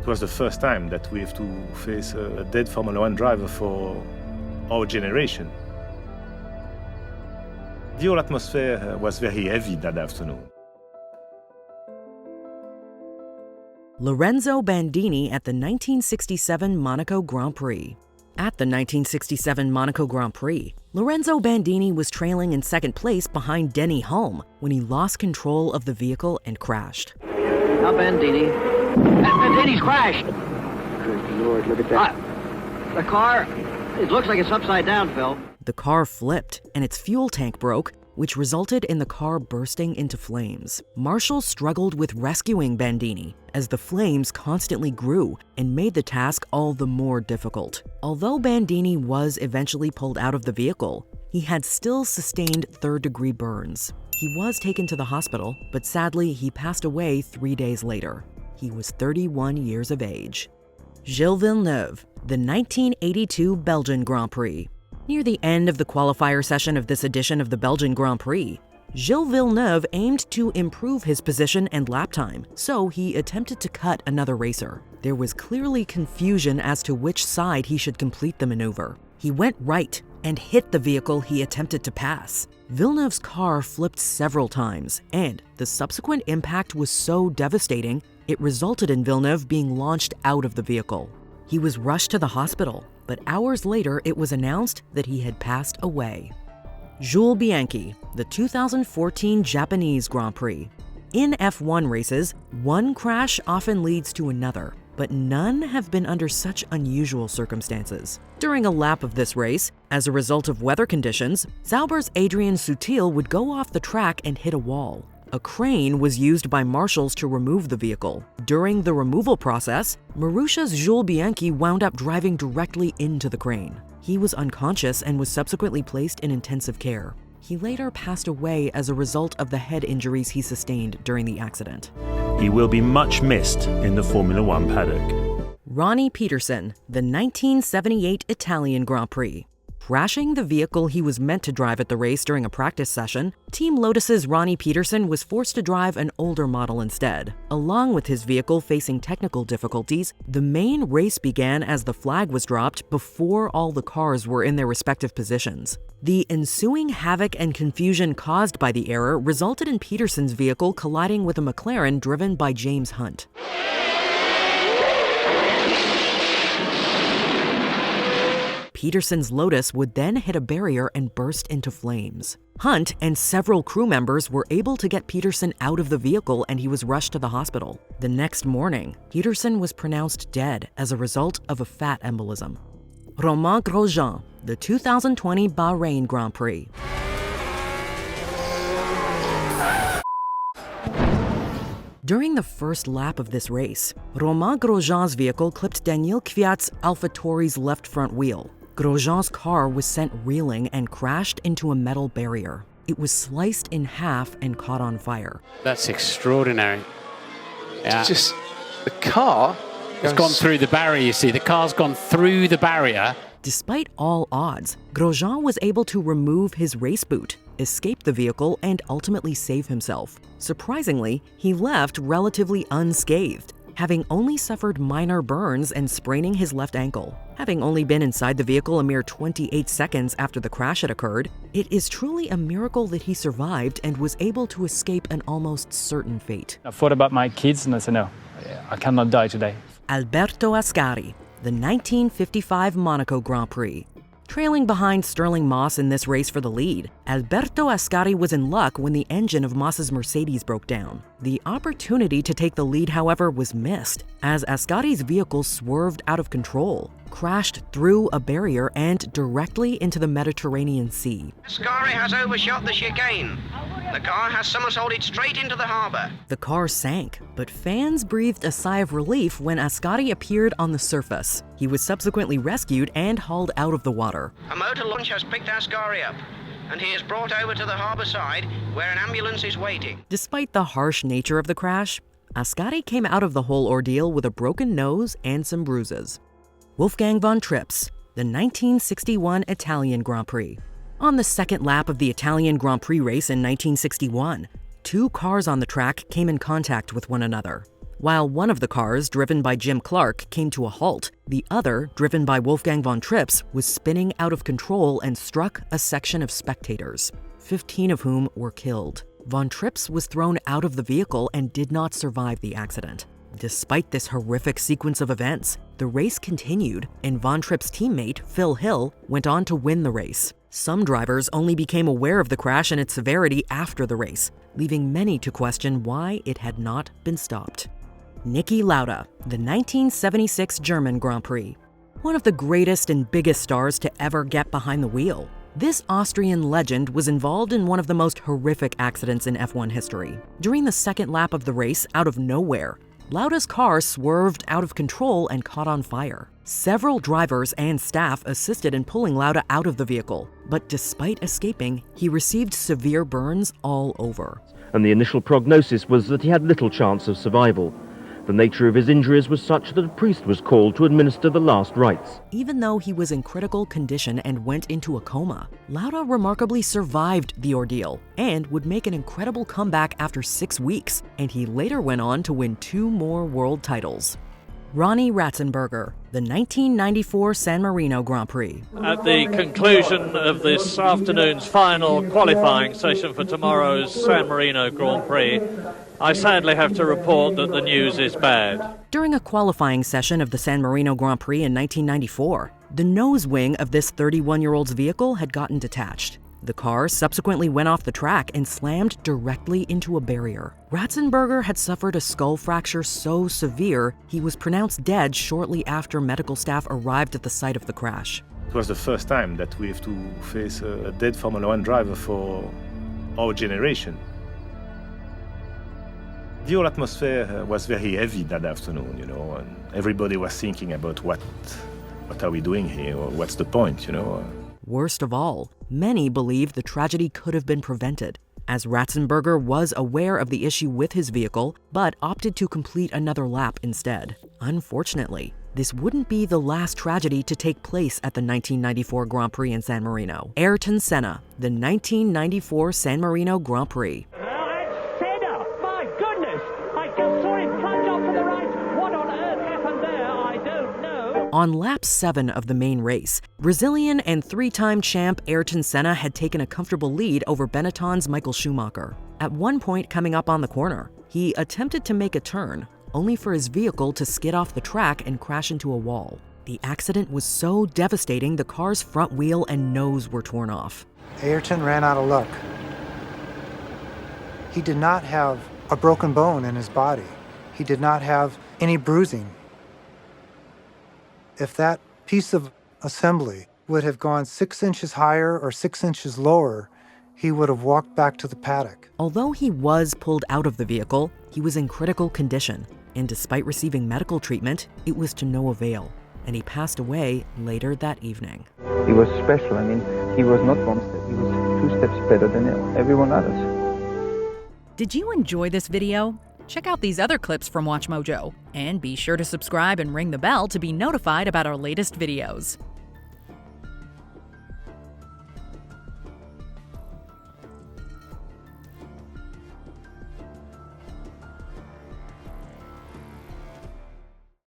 was the first time that we have to face a dead Formula One driver for our generation. The whole atmosphere was very heavy that afternoon. Lorenzo Bandini at the 1967 Monaco Grand Prix. At the 1967 Monaco Grand Prix, Lorenzo Bandini was trailing in second place behind Denny Hulme when he lost control of the vehicle and crashed. Now Bandini. Bandini's crashed. Good Lord, look at that. The car, it looks like it's upside down, Phil. The car flipped and its fuel tank broke, which resulted in the car bursting into flames. Marshals struggled with rescuing Bandini as the flames constantly grew and made the task all the more difficult. Although Bandini was eventually pulled out of the vehicle, he had still sustained third-degree burns. He was taken to the hospital, but sadly he passed away 3 days later. He was 31 years of age. Gilles Villeneuve, the 1982 Belgian Grand Prix. Near the end of the qualifier session of this edition of the Belgian Grand Prix, Gilles Villeneuve aimed to improve his position and lap time, so he attempted to cut another racer. There was clearly confusion as to which side he should complete the maneuver. He went right and hit the vehicle he attempted to pass. Villeneuve's car flipped several times, and the subsequent impact was so devastating, it resulted in Villeneuve being launched out of the vehicle. He was rushed to the hospital, but hours later it was announced that he had passed away. Jules Bianchi, the 2014 Japanese Grand Prix. In F1 races, one crash often leads to another, but none have been under such unusual circumstances. During a lap of this race, as a result of weather conditions, Sauber's Adrien Sutil would go off the track and hit a wall. A crane was used by marshals to remove the vehicle. During the removal process, Marussia's Jules Bianchi wound up driving directly into the crane. He was unconscious and was subsequently placed in intensive care. He later passed away as a result of the head injuries he sustained during the accident. He will be much missed in the Formula One paddock. Ronnie Peterson, the 1978 Italian Grand Prix. Crashing the vehicle he was meant to drive at the race during a practice session, Team Lotus's Ronnie Peterson was forced to drive an older model instead. Along with his vehicle facing technical difficulties, the main race began as the flag was dropped before all the cars were in their respective positions. The ensuing havoc and confusion caused by the error resulted in Peterson's vehicle colliding with a McLaren driven by James Hunt. Peterson's Lotus would then hit a barrier and burst into flames. Hunt and several crew members were able to get Peterson out of the vehicle and he was rushed to the hospital. The next morning, Peterson was pronounced dead as a result of a fat embolism. Romain Grosjean, the 2020 Bahrain Grand Prix. During the first lap of this race, Romain Grosjean's vehicle clipped Daniel Kvyat's AlphaTauri's left front wheel. Grosjean's car was sent reeling and crashed into a metal barrier. It was sliced in half and caught on fire. That's extraordinary. Yeah. Just the car It's gone through the barrier, you see. The car's gone through the barrier. Despite all odds, Grosjean was able to remove his race boot, escape the vehicle, and ultimately save himself. Surprisingly, he left relatively unscathed, having only suffered minor burns and spraining his left ankle. Having only been inside the vehicle a mere 28 seconds after the crash had occurred, it is truly a miracle that he survived and was able to escape an almost certain fate. I thought about my kids and I said, no, I cannot die today. Alberto Ascari, the 1955 Monaco Grand Prix. Trailing behind Sterling Moss in this race for the lead, Alberto Ascari was in luck when the engine of Moss's Mercedes broke down. The opportunity to take the lead, however, was missed, as Ascari's vehicle swerved out of control, crashed through a barrier and directly into the Mediterranean Sea. Ascari has overshot the chicane. The car has somersaulted straight into the harbour. The car sank, but fans breathed a sigh of relief when Ascari appeared on the surface. He was subsequently rescued and hauled out of the water. A motor launch has picked Ascari up, and he is brought over to the harbour side, where an ambulance is waiting. Despite the harsh nature of the crash, Ascari came out of the whole ordeal with a broken nose and some bruises. Wolfgang von Trips, the 1961 Italian Grand Prix. On the second lap of the Italian Grand Prix race in 1961, two cars on the track came in contact with one another. While one of the cars, driven by Jim Clark, came to a halt, the other, driven by Wolfgang von Trips, was spinning out of control and struck a section of spectators, 15 of whom were killed. Von Trips was thrown out of the vehicle and did not survive the accident. Despite this horrific sequence of events, the race continued, and Von Trips' teammate, Phil Hill, went on to win the race. Some drivers only became aware of the crash and its severity after the race, leaving many to question why it had not been stopped. Niki Lauda, the 1976 German Grand Prix. One of the greatest and biggest stars to ever get behind the wheel. This Austrian legend was involved in one of the most horrific accidents in F1 history. During the second lap of the race, out of nowhere, Lauda's car swerved out of control and caught on fire. Several drivers and staff assisted in pulling Lauda out of the vehicle, but despite escaping, he received severe burns all over. And the initial prognosis was that he had little chance of survival. The nature of his injuries was such that a priest was called to administer the last rites. Even though he was in critical condition and went into a coma, Lauda remarkably survived the ordeal and would make an incredible comeback after 6 weeks, and he later went on to win 2 more world titles. Ronnie Ratzenberger, the 1994 San Marino Grand Prix. At the conclusion of this afternoon's final qualifying session for tomorrow's San Marino Grand Prix, I sadly have to report that the news is bad. During a qualifying session of the San Marino Grand Prix in 1994, the nose wing of this 31-year-old's vehicle had gotten detached. The car subsequently went off the track and slammed directly into a barrier. Ratzenberger had suffered a skull fracture so severe, he was pronounced dead shortly after medical staff arrived at the site of the crash. It was the first time that we have to face a dead Formula One driver for our generation. The whole atmosphere was very heavy that afternoon, and everybody was thinking about what are we doing here, or what's the point, Worst of all, many believed the tragedy could have been prevented, as Ratzenberger was aware of the issue with his vehicle, but opted to complete another lap instead. Unfortunately, this wouldn't be the last tragedy to take place at the 1994 Grand Prix in San Marino. Ayrton Senna, the 1994 San Marino Grand Prix. On lap 7 of the main race, Brazilian and 3-time champ Ayrton Senna had taken a comfortable lead over Benetton's Michael Schumacher. At one point coming up on the corner, he attempted to make a turn, only for his vehicle to skid off the track and crash into a wall. The accident was so devastating the car's front wheel and nose were torn off. Ayrton ran out of luck. He did not have a broken bone in his body. He did not have any bruising. If that piece of assembly would have gone 6 inches higher or 6 inches lower, he would have walked back to the paddock. Although he was pulled out of the vehicle, he was in critical condition, and despite receiving medical treatment, it was to no avail, and he passed away later that evening. He was special. He was not 1 step, he was 2 steps better than everyone else. Did you enjoy this video? Check out these other clips from WatchMojo, and be sure to subscribe and ring the bell to be notified about our latest videos.